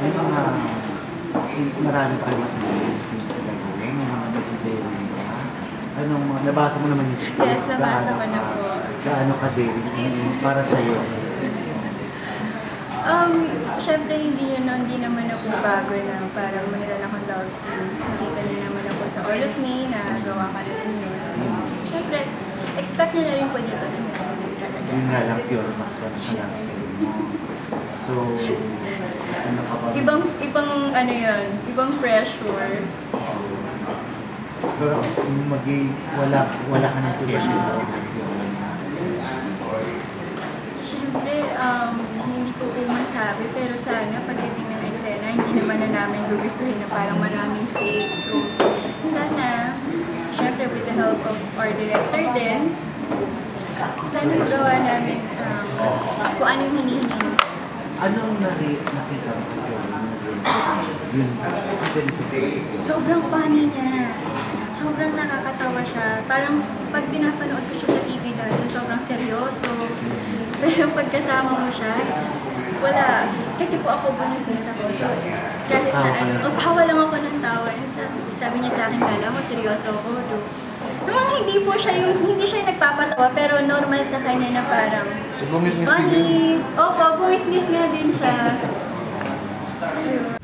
May mga marami pa rin scenes sila gawin, may mga nag-daring ka. Anong mga, nabasa mo naman yung script? Yes, nabasa ko na po. Gaano ka daring para sa'yo? Siyempre hindi naman ako bago na parang mayroon akong love scenes. Nakita niyo naman ako sa All of Me na gawa ka rin yun. Siyempre, expect niyo na rin po dito na meron din talaga. Yun nga lang, pure mas ka na love scene mo. So, ano ka ba? Ibang ano yun, ibang pressure. Pero wala ka ng pressure. Siyempre, hindi ko po masabi, pero sana pagdating ng eksena, hindi naman na namin gugustuhin na parang maraming take. So, sana, siyempre with the help of our director din, sana magawa namin kung ano yung hinihingi. Anong nakita mo yun? Sobrang funny niya. Sobrang nakakatawa siya. Parang pag pinapanood ko siya sa TV dati, sobrang seryoso. Pero pagkasama mo siya, wala. Kasi po ako bumisis ako. So, kahit na tawa lang ako ng tawa. Sabi niya sa akin, kala mo, seryoso ako. Namang hindi siya yung nagpapatawa, pero normal sa kanya na parang funny. Opo, bumisnis nga din siya. Ayun.